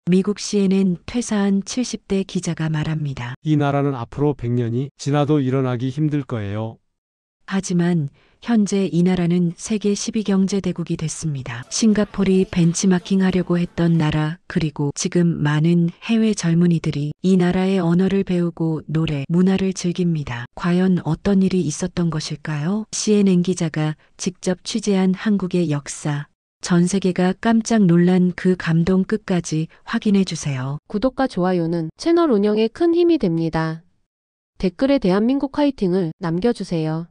미국 CNN 퇴사한 70대 기자가 말합니다. 이 나라는 앞으로 100년이 지나도 일어나기 힘들 거예요. 하지만 현재 이 나라는 세계 10위 경제대국이 됐습니다. 싱가포르이 벤치마킹하려고 했던 나라, 그리고 지금 많은 해외 젊은이들이 이 나라의 언어를 배우고 노래, 문화를 즐깁니다. 과연 어떤 일이 있었던 것일까요? CNN 기자가 직접 취재한 한국의 역사. 전 세계가 깜짝 놀란 그 감동 끝까지 확인해 주세요. 구독과 좋아요는 채널 운영에 큰 힘이 됩니다. 댓글에 대한민국 화이팅을 남겨주세요.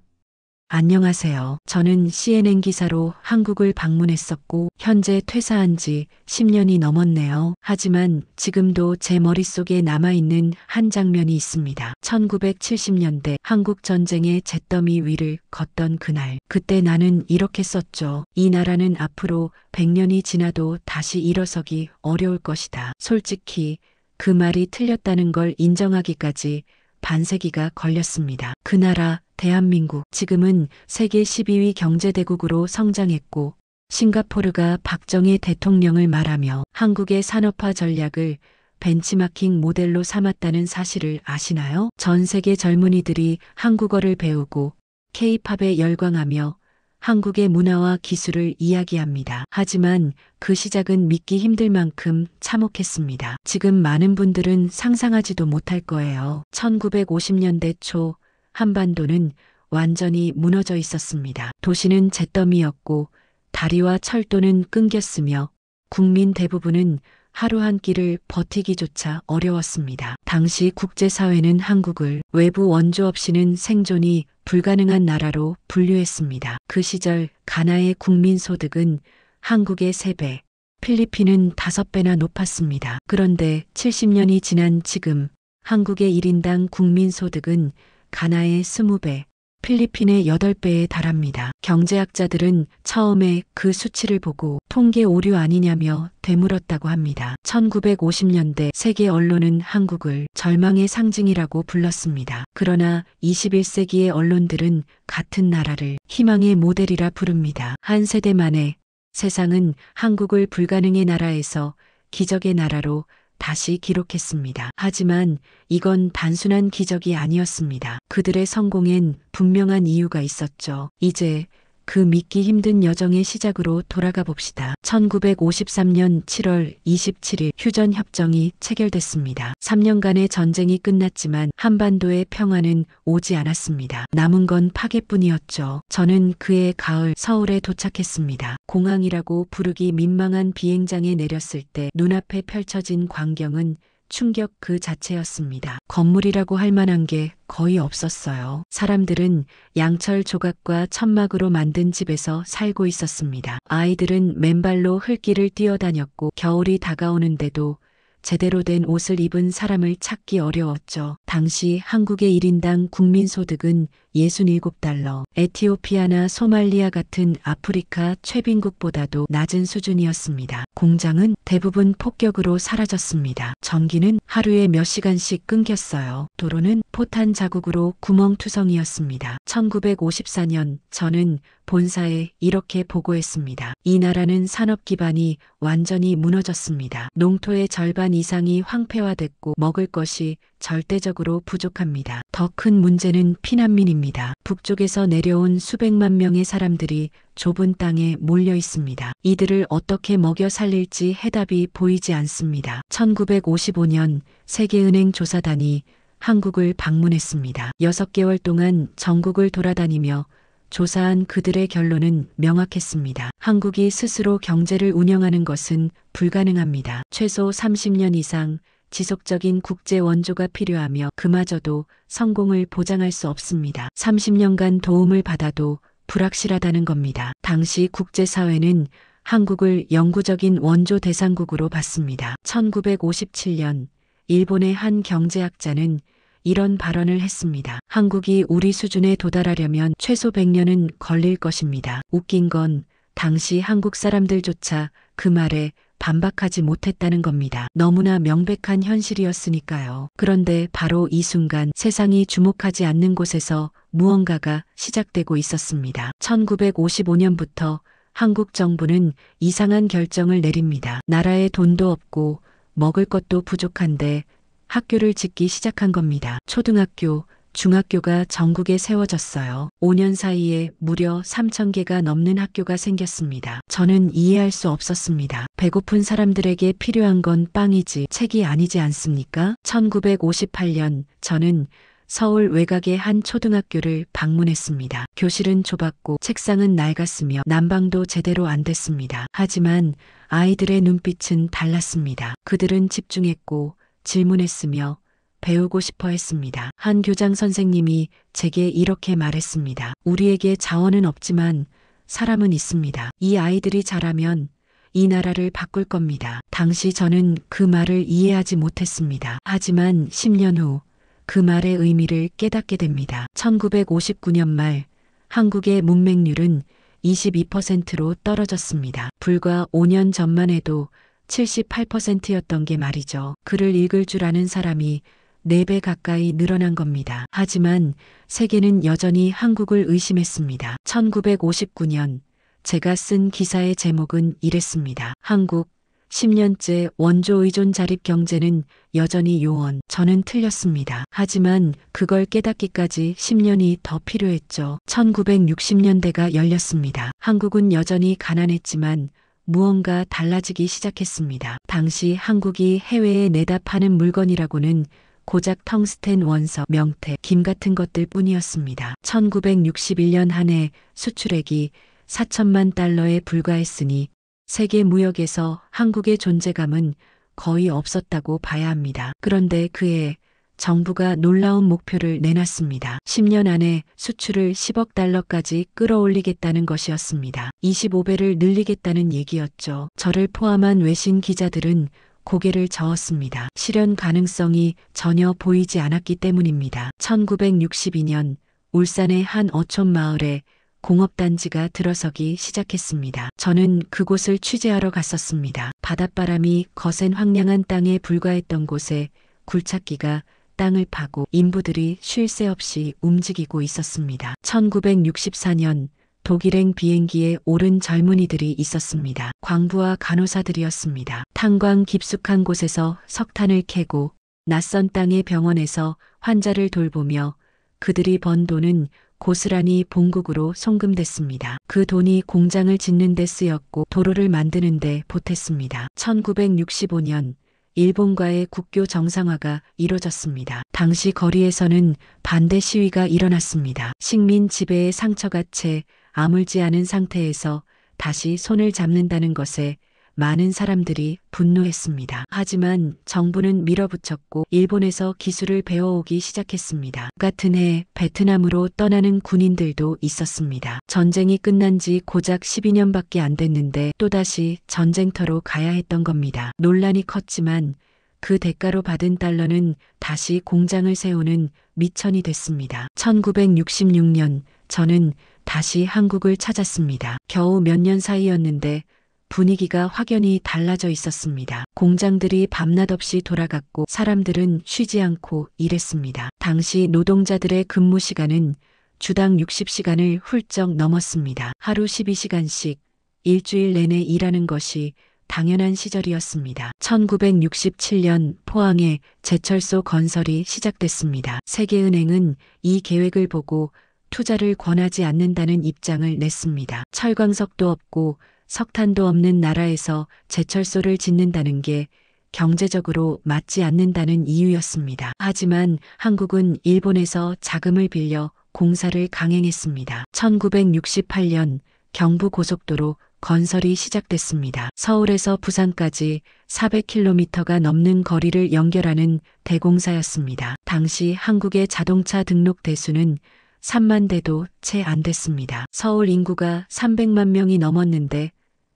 안녕하세요. 저는 CNN 기사로 한국을 방문했었고 현재 퇴사한 지 10년이 넘었네요. 하지만 지금도 제 머릿속에 남아있는 한 장면이 있습니다. 1970년대 한국 전쟁의 잿더미 위를 걷던 그날. 그때 나는 이렇게 썼죠. 이 나라는 앞으로 100년이 지나도 다시 일어서기 어려울 것이다. 솔직히 그 말이 틀렸다는 걸 인정하기까지 반세기가 걸렸습니다. 그 나라 대한민국, 지금은 세계 12위 경제대국으로 성장했고 싱가포르가 박정희 대통령을 말하며 한국의 산업화 전략을 벤치마킹 모델로 삼았다는 사실을 아시나요? 전 세계 젊은이들이 한국어를 배우고 K-팝에 열광하며 한국의 문화와 기술을 이야기합니다. 하지만 그 시작은 믿기 힘들 만큼 참혹했습니다. 지금 많은 분들은 상상하지도 못할 거예요. 1950년대 초 한반도는 완전히 무너져 있었습니다. 도시는 잿더미였고 다리와 철도는 끊겼으며 국민 대부분은 하루 한 끼를 버티기조차 어려웠습니다. 당시 국제사회는 한국을 외부 원조 없이는 생존이 불가능한 나라로 분류했습니다. 그 시절 가나의 국민 소득은 한국의 3배, 필리핀은 5배나 높았습니다. 그런데 70년이 지난 지금 한국의 1인당 국민 소득은 가나의 20배, 필리핀의 8배에 달합니다. 경제학자들은 처음에 그 수치를 보고 통계 오류 아니냐며 되물었다고 합니다. 1950년대 세계 언론은 한국을 절망의 상징이라고 불렀습니다. 그러나 21세기의 언론들은 같은 나라를 희망의 모델이라 부릅니다. 한 세대 만에 세상은 한국을 불가능의 나라에서 기적의 나라로 다시 기록했습니다. 하지만 이건 단순한 기적이 아니었습니다. 그들의 성공엔 분명한 이유가 있었죠. 이제 그 믿기 힘든 여정의 시작으로 돌아가 봅시다. 1953년 7월 27일 휴전협정이 체결됐습니다. 3년간의 전쟁이 끝났지만 한반도의 평화는 오지 않았습니다. 남은 건 파괴뿐이었죠. 저는 그해 가을 서울에 도착했습니다. 공항이라고 부르기 민망한 비행장에 내렸을 때 눈앞에 펼쳐진 광경은 충격 그 자체였습니다. 건물이라고 할 만한 게 거의 없었어요. 사람들은 양철 조각과 천막으로 만든 집에서 살고 있었습니다. 아이들은 맨발로 흙길을 뛰어다녔고 겨울이 다가오는데도 제대로 된 옷을 입은 사람을 찾기 어려웠죠. 당시 한국의 1인당 국민소득은 67달러, 에티오피아나 소말리아 같은 아프리카 최빈국보다도 낮은 수준이었습니다. 공장은 대부분 폭격으로 사라졌습니다. 전기는 하루에 몇 시간씩 끊겼어요. 도로는 포탄 자국으로 구멍투성이었습니다. 1954년 저는 본사에 이렇게 보고했습니다. 이 나라는 산업 기반이 완전히 무너졌습니다. 농토의 절반 이상이 황폐화됐고 먹을 것이 절대적으로 부족합니다. 더 큰 문제는 피난민입니다. 북쪽에서 내려온 수백만 명의 사람들이 좁은 땅에 몰려 있습니다. 이들을 어떻게 먹여 살릴지 해답이 보이지 않습니다. 1955년 세계은행 조사단이 한국을 방문했습니다. 6개월 동안 전국을 돌아다니며 조사한 그들의 결론은 명확했습니다. 한국이 스스로 경제를 운영하는 것은 불가능합니다. 최소 30년 이상 지속적인 국제 원조가 필요하며 그마저도 성공을 보장할 수 없습니다. 30년간 도움을 받아도 불확실하다는 겁니다. 당시 국제사회는 한국을 영구적인 원조 대상국으로 봤습니다. 1957년 일본의 한 경제학자는 이런 발언을 했습니다. 한국이 우리 수준에 도달하려면 최소 100년은 걸릴 것입니다. 웃긴 건 당시 한국 사람들조차 그 말에 반박하지 못했다는 겁니다. 너무나 명백한 현실이었으니까요. 그런데 바로 이 순간 세상이 주목하지 않는 곳에서 무언가가 시작되고 있었습니다. 1955년부터 한국 정부는 이상한 결정을 내립니다. 나라에 돈도 없고 먹을 것도 부족한데 학교를 짓기 시작한 겁니다. 초등학교, 중학교가 전국에 세워졌어요. 5년 사이에 무려 3,000개가 넘는 학교가 생겼습니다. 저는 이해할 수 없었습니다. 배고픈 사람들에게 필요한 건 빵이지 책이 아니지 않습니까? 1958년 저는 서울 외곽의 한 초등학교를 방문했습니다. 교실은 좁았고 책상은 낡았으며 난방도 제대로 안 됐습니다. 하지만 아이들의 눈빛은 달랐습니다. 그들은 집중했고 질문했으며 배우고 싶어 했습니다. 한 교장 선생님이 제게 이렇게 말했습니다. 우리에게 자원은 없지만 사람은 있습니다. 이 아이들이 자라면 이 나라를 바꿀 겁니다. 당시 저는 그 말을 이해하지 못했습니다. 하지만 10년 후 그 말의 의미를 깨닫게 됩니다. 1959년 말 한국의 문맹률은 22%로 떨어졌습니다. 불과 5년 전만 해도 78%였던 게 말이죠. 글을 읽을 줄 아는 사람이 4배 가까이 늘어난 겁니다. 하지만 세계는 여전히 한국을 의심했습니다. 1959년 제가 쓴 기사의 제목은 이랬습니다. 한국 10년째 원조 의존 자립 경제는 여전히 요원. 저는 틀렸습니다. 하지만 그걸 깨닫기까지 10년이 더 필요했죠. 1960년대가 열렸습니다. 한국은 여전히 가난했지만 무언가 달라지기 시작했습니다. 당시 한국이 해외에 내다 파는 물건이라고는 고작 텅스텐 원석, 명태, 김 같은 것들 뿐이었습니다. 1961년 한 해 수출액이 4천만 달러에 불과했으니 세계 무역에서 한국의 존재감은 거의 없었다고 봐야 합니다. 그런데 그해 정부가 놀라운 목표를 내놨습니다. 10년 안에 수출을 10억 달러까지 끌어올리겠다는 것이었습니다. 25배를 늘리겠다는 얘기였죠. 저를 포함한 외신 기자들은 고개를 저었습니다. 실현 가능성이 전혀 보이지 않았기 때문입니다. 1962년 울산의 한 어촌 마을에 공업단지가 들어서기 시작했습니다. 저는 그곳을 취재하러 갔었습니다. 바닷바람이 거센 황량한 땅에 불과했던 곳에 굴착기가 땅을 파고 인부들이 쉴 새 없이 움직이고 있었습니다. 1964년 독일행 비행기에 오른 젊은이들이 있었습니다. 광부와 간호사들이었습니다. 탄광 깊숙한 곳에서 석탄을 캐고 낯선 땅의 병원에서 환자를 돌보며 그들이 번 돈은 고스란히 본국으로 송금됐습니다. 그 돈이 공장을 짓는 데 쓰였고 도로를 만드는 데 보탰습니다. 1965년 일본과의 국교 정상화가 이뤄졌습니다. 당시 거리에서는 반대 시위가 일어났습니다. 식민 지배의 상처가 채 아물지 않은 상태에서 다시 손을 잡는다는 것에 많은 사람들이 분노했습니다. 하지만 정부는 밀어붙였고 일본에서 기술을 배워오기 시작했습니다. 같은 해 베트남으로 떠나는 군인들도 있었습니다. 전쟁이 끝난 지 고작 12년밖에 안 됐는데 또다시 전쟁터로 가야 했던 겁니다. 논란이 컸지만 그 대가로 받은 달러는 다시 공장을 세우는 미천이 됐습니다. 1966년 저는 다시 한국을 찾았습니다. 겨우 몇 년 사이였는데 분위기가 확연히 달라져 있었습니다. 공장들이 밤낮 없이 돌아갔고 사람들은 쉬지 않고 일했습니다. 당시 노동자들의 근무 시간은 주당 60시간을 훌쩍 넘었습니다. 하루 12시간씩 일주일 내내 일하는 것이 당연한 시절이었습니다. 1967년 포항에 제철소 건설이 시작됐습니다. 세계은행은 이 계획을 보고 투자를 권하지 않는다는 입장을 냈습니다. 철광석도 없고 석탄도 없는 나라에서 제철소를 짓는다는 게 경제적으로 맞지 않는다는 이유였습니다. 하지만 한국은 일본에서 자금을 빌려 공사를 강행했습니다. 1968년 경부고속도로 건설이 시작됐습니다. 서울에서 부산까지 400km가 넘는 거리를 연결하는 대공사였습니다. 당시 한국의 자동차 등록 대수는 3만 대도 채 안 됐습니다. 서울 인구가 300만 명이 넘었는데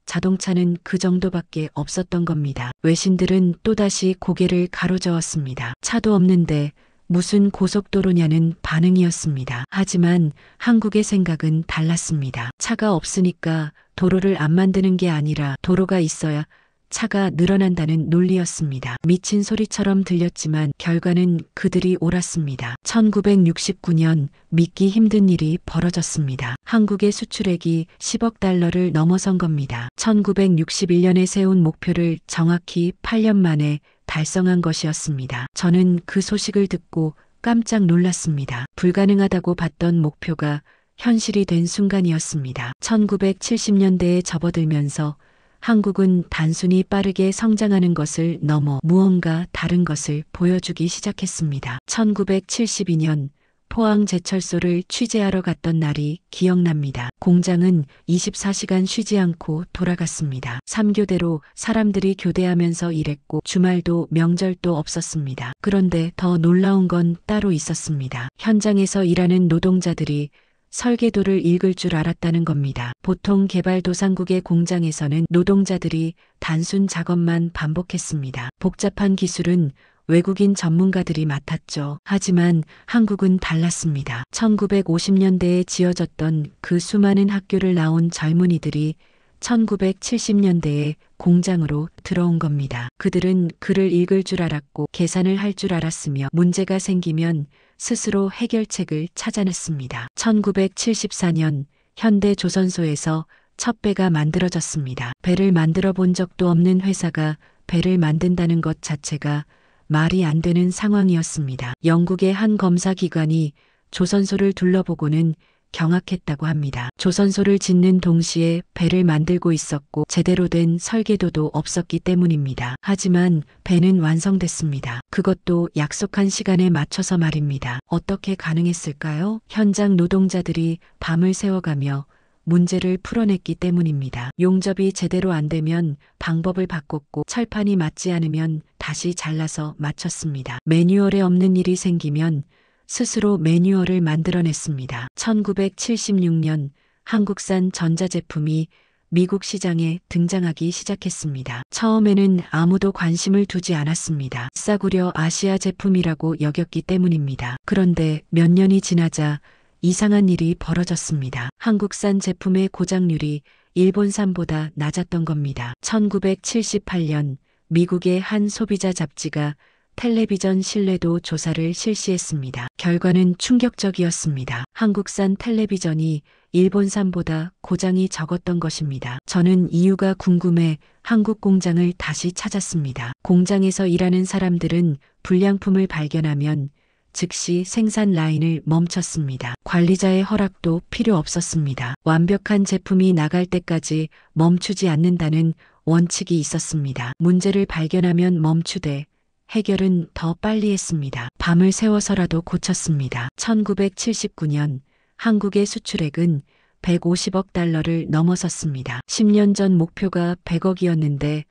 자동차는 그 정도밖에 없었던 겁니다. 외신들은 또다시 고개를 가로저었습니다. 차도 없는데 무슨 고속도로냐는 반응이었습니다. 하지만 한국의 생각은 달랐습니다. 차가 없으니까 도로를 안 만드는 게 아니라 도로가 있어야 차가 늘어난다는 논리였습니다. 미친 소리처럼 들렸지만 결과는 그들이 옳았습니다. 1969년 믿기 힘든 일이 벌어졌습니다. 한국의 수출액이 10억 달러를 넘어선 겁니다. 1961년에 세운 목표를 정확히 8년 만에 달성한 것이었습니다. 저는 그 소식을 듣고 깜짝 놀랐습니다. 불가능하다고 봤던 목표가 현실이 된 순간이었습니다. 1970년대에 접어들면서 한국은 단순히 빠르게 성장하는 것을 넘어 무언가 다른 것을 보여주기 시작했습니다. 1972년 포항제철소를 취재하러 갔던 날이 기억납니다. 공장은 24시간 쉬지 않고 돌아갔습니다. 3교대로 사람들이 교대하면서 일했고 주말도 명절도 없었습니다. 그런데 더 놀라운 건 따로 있었습니다. 현장에서 일하는 노동자들이 설계도를 읽을 줄 알았다는 겁니다. 보통 개발도상국의 공장에서는 노동자들이 단순 작업만 반복했습니다. 복잡한 기술은 외국인 전문가들이 맡았죠. 하지만 한국은 달랐습니다. 1950년대에 지어졌던 그 수많은 학교를 나온 젊은이들이 1970년대에 공장으로 들어온 겁니다. 그들은 글을 읽을 줄 알았고 계산을 할 줄 알았으며 문제가 생기면 스스로 해결책을 찾아냈습니다. 1974년 현대조선소에서 첫 배가 만들어졌습니다. 배를 만들어 본 적도 없는 회사가 배를 만든다는 것 자체가 말이 안 되는 상황이었습니다. 영국의 한 검사기관이 조선소를 둘러보고는 경악했다고 합니다. 조선소를 짓는 동시에 배를 만들고 있었고 제대로 된 설계도도 없었기 때문입니다. 하지만 배는 완성됐습니다. 그것도 약속한 시간에 맞춰서 말입니다. 어떻게 가능했을까요? 현장 노동자들이 밤을 새워가며 문제를 풀어냈기 때문입니다. 용접이 제대로 안 되면 방법을 바꿨고 철판이 맞지 않으면 다시 잘라서 맞췄습니다. 매뉴얼에 없는 일이 생기면 스스로 매뉴얼을 만들어냈습니다. 1976년 한국산 전자제품이 미국 시장에 등장하기 시작했습니다. 처음에는 아무도 관심을 두지 않았습니다. 싸구려 아시아 제품이라고 여겼기 때문입니다. 그런데 몇 년이 지나자 이상한 일이 벌어졌습니다. 한국산 제품의 고장률이 일본산보다 낮았던 겁니다. 1978년 미국의 한 소비자 잡지가 텔레비전 신뢰도 조사를 실시했습니다. 결과는 충격적이었습니다. 한국산 텔레비전이 일본산보다 고장이 적었던 것입니다. 저는 이유가 궁금해 한국 공장을 다시 찾았습니다. 공장에서 일하는 사람들은 불량품을 발견하면 즉시 생산 라인을 멈췄습니다. 관리자의 허락도 필요 없었습니다. 완벽한 제품이 나갈 때까지 멈추지 않는다는 원칙이 있었습니다. 문제를 발견하면 멈추되 해결은 더 빨리 했습니다. 밤을 새워서라도 고쳤습니다. 1979년 한국의 수출액은 150억 달러를 넘어섰습니다. 10년 전 목표가 100억이었는데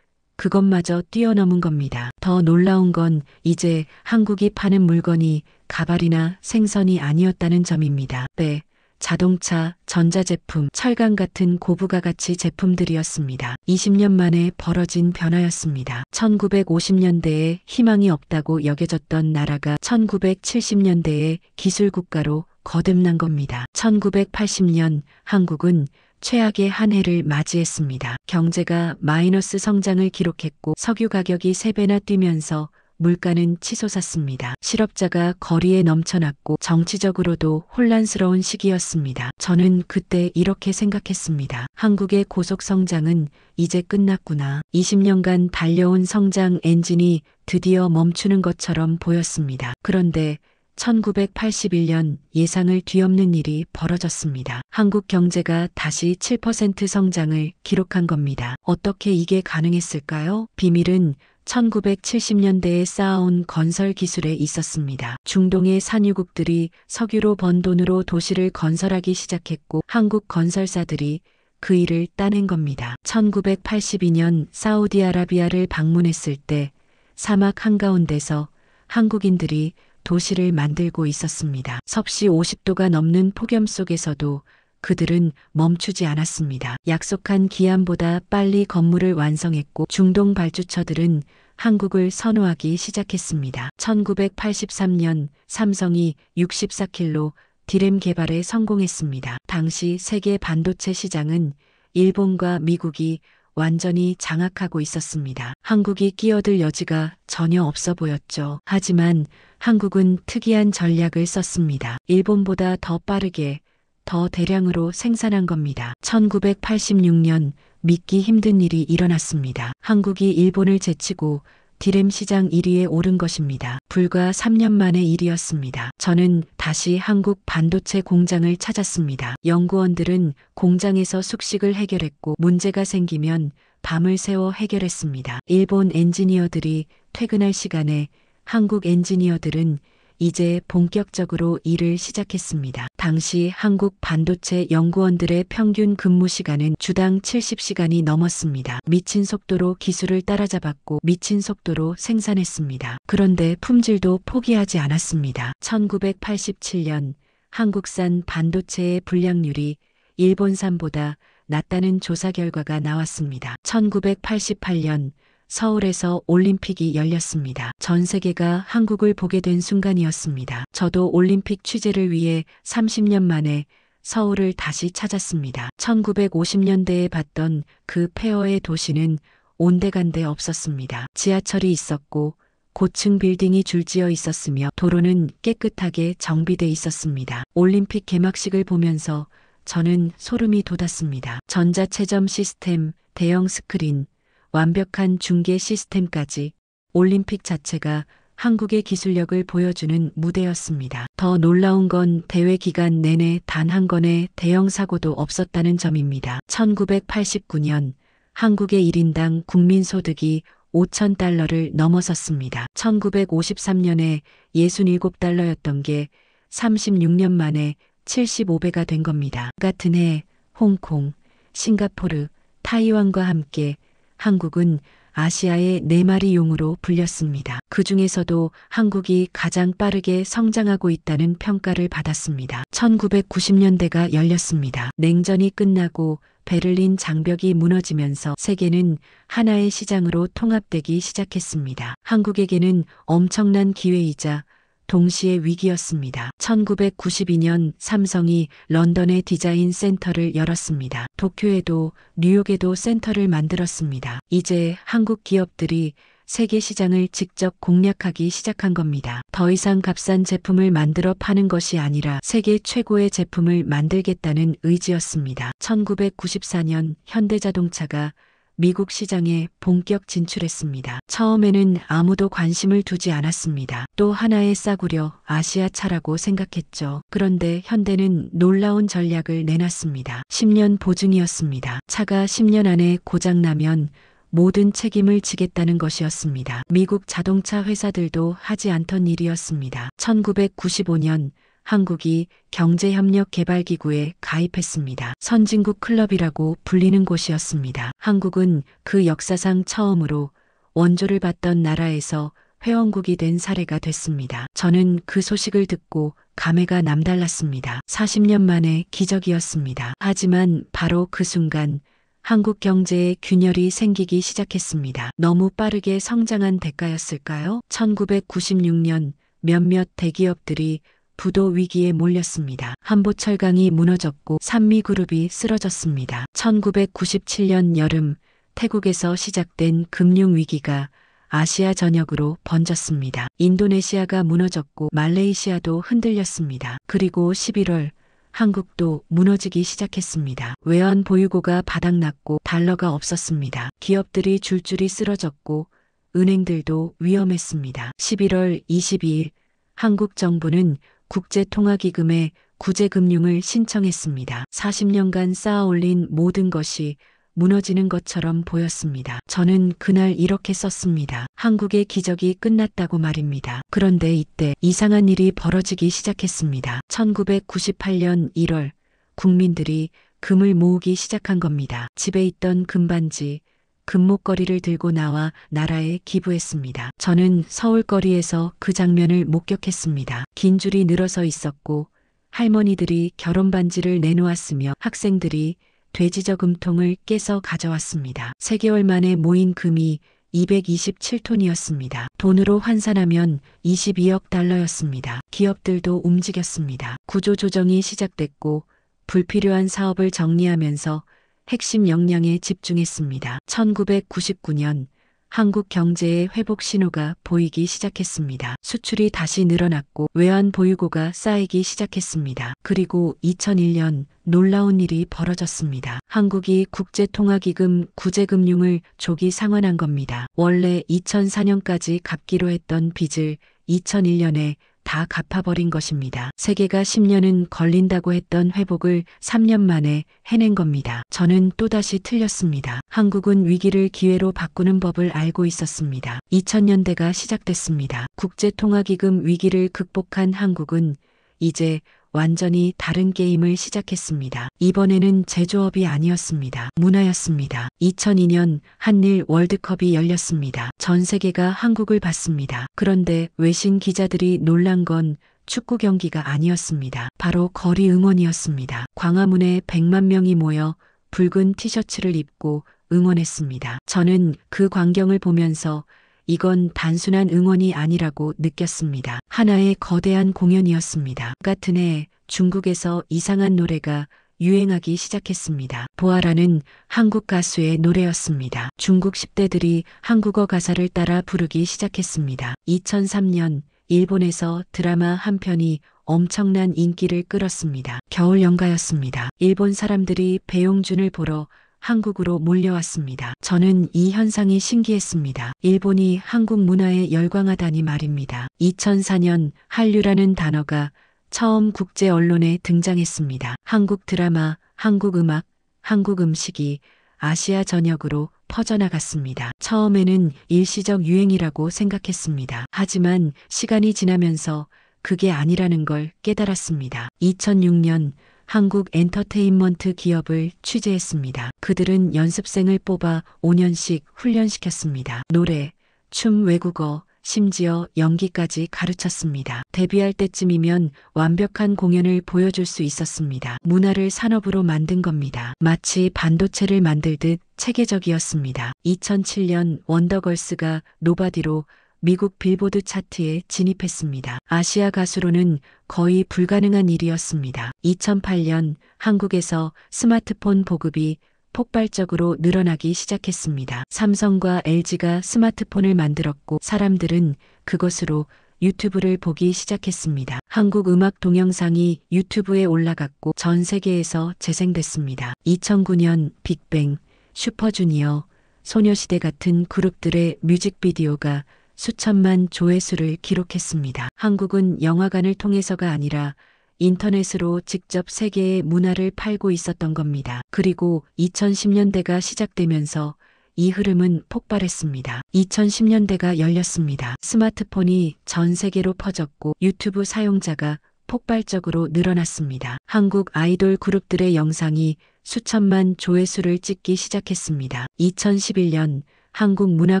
그것마저 뛰어넘은 겁니다. 더 놀라운 건 이제 한국이 파는 물건이 가발이나 생선이 아니었다는 점입니다. 배, 자동차, 전자제품, 철강 같은 고부가 가치 제품들이었습니다. 20년 만에 벌어진 변화였습니다. 1950년대에 희망이 없다고 여겨졌던 나라가 1970년대에 기술국가로 거듭난 겁니다. 1980년 한국은 최악의 한 해를 맞이했습니다. 경제가 마이너스 성장을 기록했고 석유 가격이 3배나 뛰면서 물가는 치솟았습니다. 실업자가 거리에 넘쳐났고 정치적으로도 혼란스러운 시기였습니다. 저는 그때 이렇게 생각했습니다. 한국의 고속 성장은 이제 끝났구나. 20년간 달려온 성장 엔진이 드디어 멈추는 것처럼 보였습니다. 그런데 1981년 예상을 뒤엎는 일이 벌어졌습니다. 한국 경제가 다시 7% 성장을 기록한 겁니다. 어떻게 이게 가능했을까요? 비밀은 1970년대에 쌓아온 건설 기술에 있었습니다. 중동의 산유국들이 석유로 번 돈으로 도시를 건설하기 시작했고 한국 건설사들이 그 일을 따낸 겁니다. 1982년 사우디아라비아를 방문했을 때 사막 한가운데서 한국인들이 도시를 만들고 있었습니다. 섭씨 50도가 넘는 폭염 속에서도 그들은 멈추지 않았습니다. 약속한 기한보다 빨리 건물을 완성했고 중동 발주처들은 한국을 선호하기 시작했습니다. 1983년 삼성이 64킬로 디램 개발에 성공했습니다. 당시 세계 반도체 시장은 일본과 미국이 완전히 장악하고 있었습니다. 한국이 끼어들 여지가 전혀 없어 보였죠. 하지만 한국은 특이한 전략을 썼습니다. 일본보다 더 빠르게, 더 대량으로 생산한 겁니다. 1986년 믿기 힘든 일이 일어났습니다. 한국이 일본을 제치고 디램 시장 1위에 오른 것입니다. 불과 3년 만의 일이었습니다. 저는 다시 한국 반도체 공장을 찾았습니다. 연구원들은 공장에서 숙식을 해결했고 문제가 생기면 밤을 새워 해결했습니다. 일본 엔지니어들이 퇴근할 시간에 한국 엔지니어들은 이제 본격적으로 일을 시작했습니다. 당시 한국 반도체 연구원들의 평균 근무 시간은 주당 70시간이 넘었습니다. 미친 속도로 기술을 따라잡았고 미친 속도로 생산했습니다. 그런데 품질도 포기하지 않았습니다. 1987년 한국산 반도체의 불량률이 일본산보다 낮다는 조사 결과가 나왔습니다. 1988년 서울에서 올림픽이 열렸습니다. 전 세계가 한국을 보게 된 순간이었습니다. 저도 올림픽 취재를 위해 30년 만에 서울을 다시 찾았습니다. 1950년대에 봤던 그 폐허의 도시는 온데간데 없었습니다. 지하철이 있었고 고층 빌딩이 줄지어 있었으며 도로는 깨끗하게 정비돼 있었습니다. 올림픽 개막식을 보면서 저는 소름이 돋았습니다. 전자체점 시스템, 대형 스크린, 완벽한 중계 시스템까지 올림픽 자체가 한국의 기술력을 보여주는 무대였습니다. 더 놀라운 건 대회 기간 내내 단 한 건의 대형 사고도 없었다는 점입니다. 1989년 한국의 1인당 국민소득이 5,000달러를 넘어섰습니다. 1953년에 67달러였던 게 36년 만에 75배가 된 겁니다. 같은 해 홍콩, 싱가포르, 타이완과 함께 한국은 아시아의 4마리 용으로 불렸습니다. 그 중에서도 한국이 가장 빠르게 성장하고 있다는 평가를 받았습니다. 1990년대가 열렸습니다. 냉전이 끝나고 베를린 장벽이 무너지면서 세계는 하나의 시장으로 통합되기 시작했습니다. 한국에게는 엄청난 기회이자 동시에 위기였습니다. 1992년 삼성이 런던에 디자인 센터를 열었습니다. 도쿄에도 뉴욕에도 센터를 만들었습니다. 이제 한국 기업들이 세계 시장을 직접 공략하기 시작한 겁니다. 더 이상 값싼 제품을 만들어 파는 것이 아니라 세계 최고의 제품을 만들겠다는 의지였습니다. 1994년 현대자동차가 미국 시장에 본격 진출했습니다. 처음에는 아무도 관심을 두지 않았습니다. 또 하나의 싸구려 아시아차라고 생각했죠. 그런데 현대는 놀라운 전략을 내놨습니다. 10년 보증이었습니다. 차가 10년 안에 고장나면 모든 책임을 지겠다는 것이었습니다. 미국 자동차 회사들도 하지 않던 일이었습니다. 1995년 한국이 경제협력개발기구에 가입했습니다. 선진국 클럽이라고 불리는 곳이었습니다. 한국은 그 역사상 처음으로 원조를 받던 나라에서 회원국이 된 사례가 됐습니다. 저는 그 소식을 듣고 감회가 남달랐습니다. 40년 만에 기적이었습니다. 하지만 바로 그 순간 한국 경제에 균열이 생기기 시작했습니다. 너무 빠르게 성장한 대가였을까요? 1996년 몇몇 대기업들이 부도 위기에 몰렸습니다. 한보철강이 무너졌고 산미그룹이 쓰러졌습니다. 1997년 여름 태국에서 시작된 금융위기가 아시아 전역으로 번졌습니다. 인도네시아가 무너졌고 말레이시아도 흔들렸습니다. 그리고 11월 한국도 무너지기 시작했습니다. 외환 보유고가 바닥났고 달러가 없었습니다. 기업들이 줄줄이 쓰러졌고 은행들도 위험했습니다. 11월 22일 한국 정부는 국제통화기금에 구제금융을 신청했습니다. 40년간 쌓아올린 모든 것이 무너지는 것처럼 보였습니다. 저는 그날 이렇게 썼습니다. 한국의 기적이 끝났다고 말입니다. 그런데 이때 이상한 일이 벌어지기 시작했습니다. 1998년 1월 국민들이 금을 모으기 시작한 겁니다. 집에 있던 금반지, 금목걸이를 들고 나와 나라에 기부했습니다. 저는 서울거리에서 그 장면을 목격했습니다. 긴 줄이 늘어서 있었고 할머니들이 결혼반지를 내놓았으며 학생들이 돼지저금통을 깨서 가져왔습니다. 3개월 만에 모인 금이 227톤이었습니다. 돈으로 환산하면 22억 달러였습니다. 기업들도 움직였습니다. 구조조정이 시작됐고 불필요한 사업을 정리하면서 핵심 역량에 집중했습니다. 1999년 한국 경제의 회복 신호가 보이기 시작했습니다. 수출이 다시 늘어났고 외환 보유고가 쌓이기 시작했습니다. 그리고 2001년 놀라운 일이 벌어졌습니다. 한국이 국제통화기금 구제금융을 조기 상환한 겁니다. 원래 2004년까지 갚기로 했던 빚을 2001년에 다 갚아버린 것입니다. 세계가 10년은 걸린다고 했던 회복을 3년 만에 해낸 겁니다. 저는 또다시 틀렸습니다. 한국은 위기를 기회로 바꾸는 법을 알고 있었습니다. 2000년대가 시작됐습니다. 국제통화기금 위기를 극복한 한국은 이제 완전히 다른 게임을 시작했습니다. 이번에는 제조업이 아니었습니다. 문화였습니다. 2002년 한일 월드컵이 열렸습니다. 전 세계가 한국을 봤습니다. 그런데 외신 기자들이 놀란 건 축구 경기가 아니었습니다. 바로 거리 응원이었습니다. 광화문에 100만 명이 모여 붉은 티셔츠를 입고 응원했습니다. 저는 그 광경을 보면서 이건 단순한 응원이 아니라고 느꼈습니다. 하나의 거대한 공연이었습니다. 같은 해 중국에서 이상한 노래가 유행하기 시작했습니다. 보아라는 한국 가수의 노래였습니다. 중국 10대들이 한국어 가사를 따라 부르기 시작했습니다. 2003년 일본에서 드라마 한 편이 엄청난 인기를 끌었습니다. 겨울 연가였습니다. 일본 사람들이 배용준을 보러 한국으로 몰려왔습니다. 저는 이 현상이 신기했습니다. 일본이 한국 문화에 열광하다니 말입니다. 2004년 한류라는 단어가 처음 국제 언론에 등장했습니다. 한국 드라마, 한국 음악, 한국 음식이 아시아 전역으로 퍼져나갔습니다. 처음에는 일시적 유행이라고 생각했습니다. 하지만 시간이 지나면서 그게 아니라는 걸 깨달았습니다. 2006년 한국 엔터테인먼트 기업을 취재했습니다. 그들은 연습생을 뽑아 5년씩 훈련시켰습니다. 노래, 춤, 외국어, 심지어 연기까지 가르쳤습니다. 데뷔할 때쯤이면 완벽한 공연을 보여줄 수 있었습니다. 문화를 산업으로 만든 겁니다. 마치 반도체를 만들듯 체계적이었습니다. 2007년 원더걸스가 노바디로 미국 빌보드 차트에 진입했습니다. 아시아 가수로는 거의 불가능한 일이었습니다. 2008년 한국에서 스마트폰 보급이 폭발적으로 늘어나기 시작했습니다. 삼성과 LG가 스마트폰을 만들었고 사람들은 그것으로 유튜브를 보기 시작했습니다. 한국 음악 동영상이 유튜브에 올라갔고 전 세계에서 재생됐습니다. 2009년 빅뱅, 슈퍼주니어, 소녀시대 같은 그룹들의 뮤직비디오가 수천만 조회수를 기록했습니다. 한국은 영화관을 통해서가 아니라 인터넷으로 직접 세계의 문화를 팔고 있었던 겁니다. 그리고 2010년대가 시작되면서 이 흐름은 폭발했습니다. 2010년대가 열렸습니다. 스마트폰이 전 세계로 퍼졌고 유튜브 사용자가 폭발적으로 늘어났습니다. 한국 아이돌 그룹들의 영상이 수천만 조회수를 찍기 시작했습니다. 2011년 한국 문화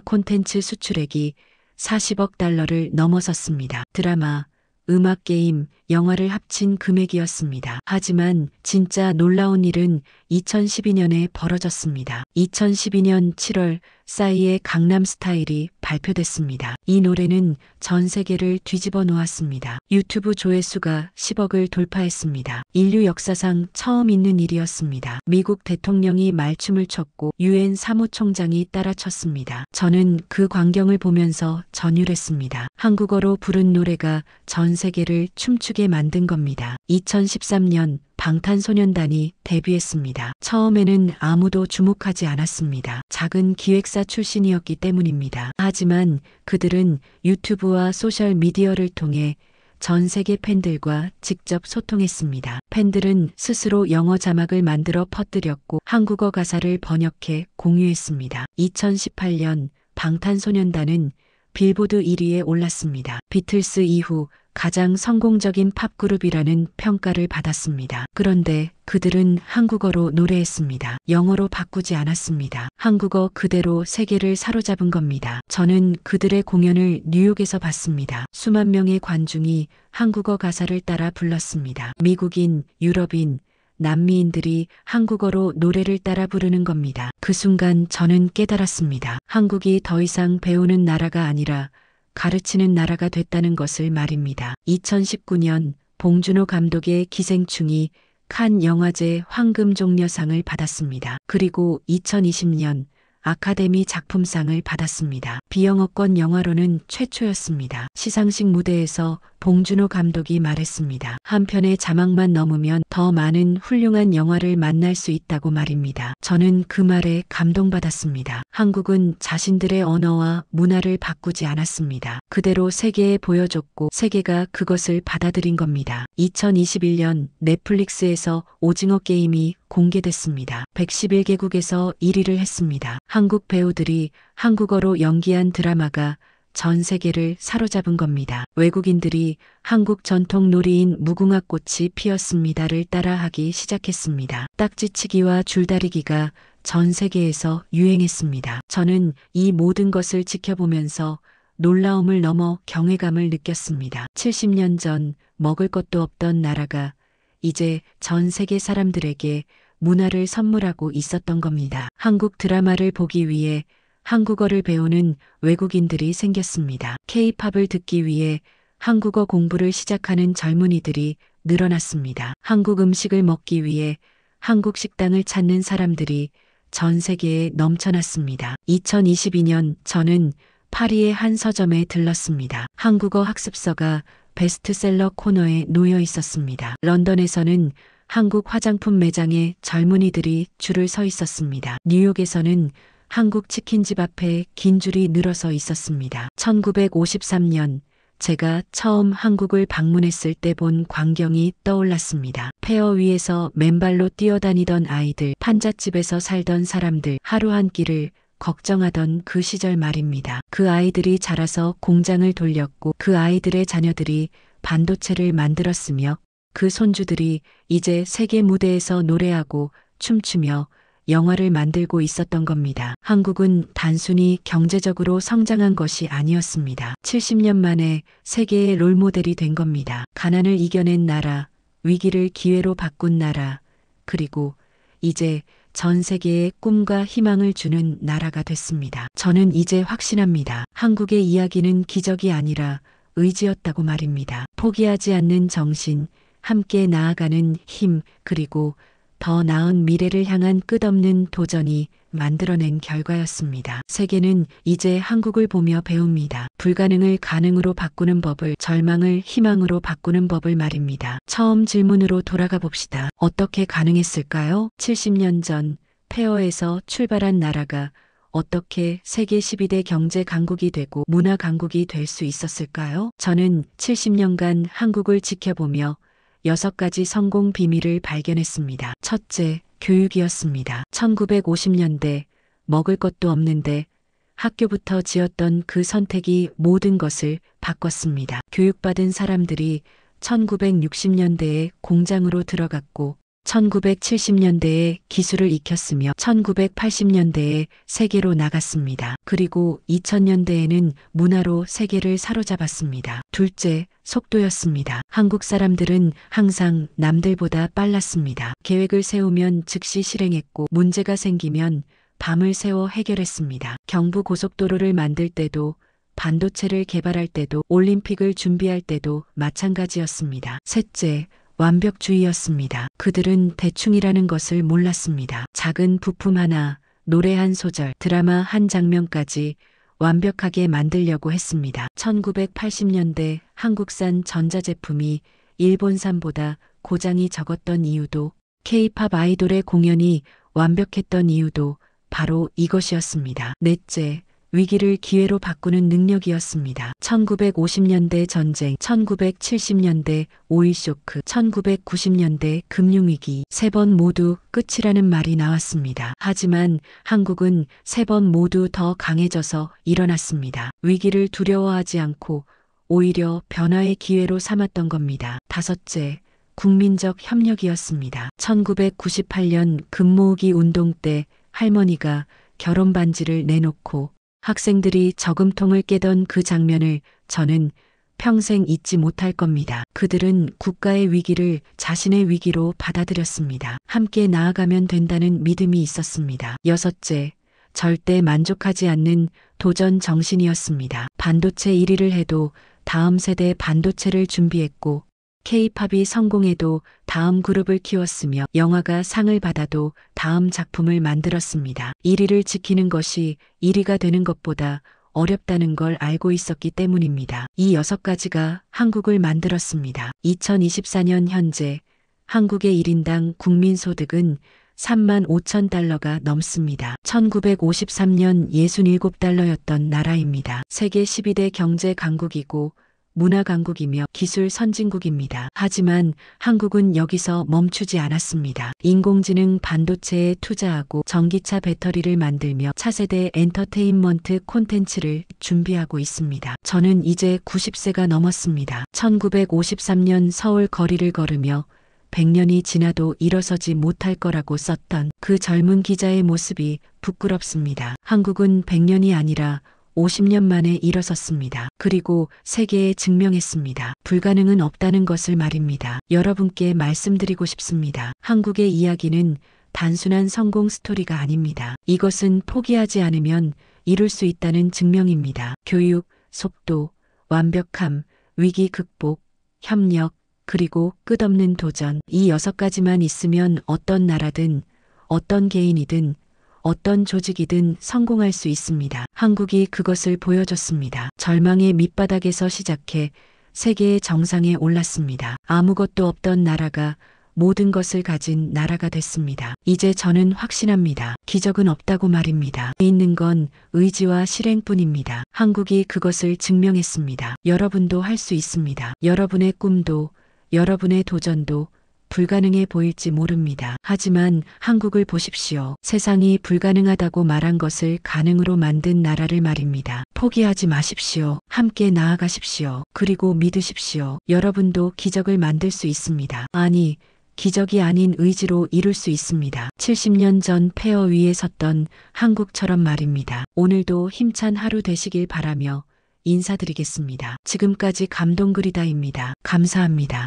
콘텐츠 수출액이 40억 달러를 넘어섰습니다. 드라마, 음악, 게임, 영화를 합친 금액이었습니다. 하지만 진짜 놀라운 일은 2012년에 벌어졌습니다. 2012년 7월 싸이의 강남스타일이 발표됐습니다. 이 노래는 전 세계를 뒤집어 놓았습니다. 유튜브 조회수가 10억을 돌파했습니다. 인류 역사상 처음 있는 일이었습니다. 미국 대통령이 말춤을 췄고 UN 사무총장이 따라쳤습니다. 저는 그 광경을 보면서 전율했습니다. 한국어로 부른 노래가 전 세계를 춤추게 만든 겁니다. 2013년 방탄소년단이 데뷔했습니다. 처음에는 아무도 주목하지 않았습니다. 작은 기획사 출신이었기 때문입니다. 하지만 그들은 유튜브와 소셜미디어를 통해 전 세계 팬들과 직접 소통했습니다. 팬들은 스스로 영어 자막을 만들어 퍼뜨렸고 한국어 가사를 번역해 공유했습니다. 2018년 방탄소년단은 빌보드 1위에 올랐습니다. 비틀스 이후 가장 성공적인 팝그룹이라는 평가를 받았습니다. 그런데 그들은 한국어로 노래했습니다. 영어로 바꾸지 않았습니다. 한국어 그대로 세계를 사로잡은 겁니다. 저는 그들의 공연을 뉴욕에서 봤습니다. 수만 명의 관중이 한국어 가사를 따라 불렀습니다. 미국인, 유럽인, 남미인들이 한국어로 노래를 따라 부르는 겁니다. 그 순간 저는 깨달았습니다. 한국이 더 이상 배우는 나라가 아니라 가르치는 나라가 됐다는 것을 말입니다. 2019년 봉준호 감독의 기생충이 칸 영화제 황금종려상을 받았습니다. 그리고 2020년 아카데미 작품상을 받았습니다. 비영어권 영화로는 최초였습니다. 시상식 무대에서 봉준호 감독이 말했습니다. 한 편의 자막만 넘으면 더 많은 훌륭한 영화를 만날 수 있다고 말입니다. 저는 그 말에 감동받았습니다. 한국은 자신들의 언어와 문화를 바꾸지 않았습니다. 그대로 세계에 보여줬고 세계가 그것을 받아들인 겁니다. 2021년 넷플릭스에서 오징어 게임이 공개됐습니다. 111개국에서 1위를 했습니다. 한국 배우들이 한국어로 연기한 드라마가 전 세계를 사로잡은 겁니다. 외국인들이 한국 전통 놀이인 무궁화꽃이 피었습니다를 따라하기 시작했습니다. 딱지치기와 줄다리기가 전 세계에서 유행했습니다. 저는 이 모든 것을 지켜보면서 놀라움을 넘어 경외감을 느꼈습니다. 70년 전 먹을 것도 없던 나라가 이제 전 세계 사람들에게 문화를 선물하고 있었던 겁니다. 한국 드라마를 보기 위해 한국어를 배우는 외국인들이 생겼습니다. K-팝을 듣기 위해 한국어 공부를 시작하는 젊은이들이 늘어났습니다. 한국 음식을 먹기 위해 한국 식당을 찾는 사람들이 전 세계에 넘쳐났습니다. 2022년 저는 파리의 한 서점에 들렀습니다. 한국어 학습서가 베스트셀러 코너에 놓여 있었습니다. 런던에서는 한국 화장품 매장에 젊은이들이 줄을 서 있었습니다. 뉴욕에서는 한국 치킨집 앞에 긴 줄이 늘어서 있었습니다. 1953년 제가 처음 한국을 방문했을 때 본 광경이 떠올랐습니다. 폐허 위에서 맨발로 뛰어다니던 아이들, 판잣집에서 살던 사람들, 하루 한 끼를 걱정하던 그 시절 말입니다. 그 아이들이 자라서 공장을 돌렸고 그 아이들의 자녀들이 반도체를 만들었으며 그 손주들이 이제 세계 무대에서 노래하고 춤추며 영화를 만들고 있었던 겁니다. 한국은 단순히 경제적으로 성장한 것이 아니었습니다. 70년 만에 세계의 롤모델이 된 겁니다. 가난을 이겨낸 나라, 위기를 기회로 바꾼 나라, 그리고 이제 전 세계에 꿈과 희망을 주는 나라가 됐습니다. 저는 이제 확신합니다. 한국의 이야기는 기적이 아니라 의지였다고 말입니다. 포기하지 않는 정신, 함께 나아가는 힘, 그리고 더 나은 미래를 향한 끝없는 도전이 만들어낸 결과였습니다. 세계는 이제 한국을 보며 배웁니다. 불가능을 가능으로 바꾸는 법을, 절망을 희망으로 바꾸는 법을 말입니다. 처음 질문으로 돌아가 봅시다. 어떻게 가능했을까요? 70년 전 폐허에서 출발한 나라가 어떻게 세계 12대 경제 강국이 되고 문화 강국이 될 수 있었을까요? 저는 70년간 한국을 지켜보며 6가지 성공 비밀을 발견했습니다. 첫째, 교육이었습니다. 1950년대 먹을 것도 없는데 학교부터 지었던 그 선택이 모든 것을 바꿨습니다. 교육받은 사람들이 1960년대에 공장으로 들어갔고 1970년대에 기술을 익혔으며 1980년대에 세계로 나갔습니다. 그리고 2000년대에는 문화로 세계를 사로잡았습니다. 둘째, 속도였습니다. 한국 사람들은 항상 남들보다 빨랐습니다. 계획을 세우면 즉시 실행했고 문제가 생기면 밤을 새워 해결했습니다. 경부고속도로를 만들 때도 반도체를 개발할 때도 올림픽을 준비할 때도 마찬가지였습니다. 셋째, 완벽주의였습니다. 그들은 대충이라는 것을 몰랐습니다. 작은 부품 하나, 노래 한 소절, 드라마 한 장면까지 완벽하게 만들려고 했습니다. 1980년대 한국산 전자제품이 일본산보다 고장이 적었던 이유도, K-팝 아이돌의 공연이 완벽했던 이유도 바로 이것이었습니다. 넷째, 위기를 기회로 바꾸는 능력이었습니다. 1950년대 전쟁, 1970년대 오일 쇼크, 1990년대 금융위기, 3번 모두 끝이라는 말이 나왔습니다. 하지만 한국은 3번 모두 더 강해져서 일어났습니다. 위기를 두려워하지 않고 오히려 변화의 기회로 삼았던 겁니다. 다섯째, 국민적 협력이었습니다. 1998년 금모으기 운동 때 할머니가 결혼 반지를 내놓고 학생들이 저금통을 깨던 그 장면을 저는 평생 잊지 못할 겁니다. 그들은 국가의 위기를 자신의 위기로 받아들였습니다. 함께 나아가면 된다는 믿음이 있었습니다. 여섯째, 절대 만족하지 않는 도전 정신이었습니다. 반도체 1위를 해도 다음 세대 반도체를 준비했고 K-팝이 성공해도 다음 그룹을 키웠으며 영화가 상을 받아도 다음 작품을 만들었습니다. 1위를 지키는 것이 1위가 되는 것보다 어렵다는 걸 알고 있었기 때문입니다. 이 6가지가 한국을 만들었습니다. 2024년 현재 한국의 1인당 국민소득은 3만 5천 달러가 넘습니다. 1953년 67달러였던 나라입니다. 세계 12대 경제 강국이고 문화 강국이며 기술 선진국입니다. 하지만 한국은 여기서 멈추지 않았습니다. 인공지능 반도체에 투자하고 전기차 배터리를 만들며 차세대 엔터테인먼트 콘텐츠를 준비하고 있습니다. 저는 이제 90세가 넘었습니다. 1953년 서울 거리를 걸으며 100년이 지나도 일어서지 못할 거라고 썼던 그 젊은 기자의 모습이 부끄럽습니다. 한국은 100년이 아니라 50년 만에 일어섰습니다. 그리고 세계에 증명했습니다. 불가능은 없다는 것을 말입니다. 여러분께 말씀드리고 싶습니다. 한국의 이야기는 단순한 성공 스토리가 아닙니다. 이것은 포기하지 않으면 이룰 수 있다는 증명입니다. 교육, 속도, 완벽함, 위기 극복, 협력, 그리고 끝없는 도전. 이 6가지만 있으면 어떤 나라든, 어떤 개인이든, 어떤 조직이든 성공할 수 있습니다. 한국이 그것을 보여줬습니다. 절망의 밑바닥에서 시작해 세계의 정상에 올랐습니다. 아무것도 없던 나라가 모든 것을 가진 나라가 됐습니다. 이제 저는 확신합니다. 기적은 없다고 말입니다. 있는 건 의지와 실행뿐입니다. 한국이 그것을 증명했습니다. 여러분도 할 수 있습니다. 여러분의 꿈도, 여러분의 도전도 불가능해 보일지 모릅니다. 하지만 한국을 보십시오. 세상이 불가능하다고 말한 것을 가능으로 만든 나라를 말입니다. 포기하지 마십시오. 함께 나아가십시오. 그리고 믿으십시오. 여러분도 기적을 만들 수 있습니다. 아니, 기적이 아닌 의지로 이룰 수 있습니다. 70년 전 폐허 위에 섰던 한국처럼 말입니다. 오늘도 힘찬 하루 되시길 바라며 인사드리겠습니다. 지금까지 감동그리다입니다. 감사합니다.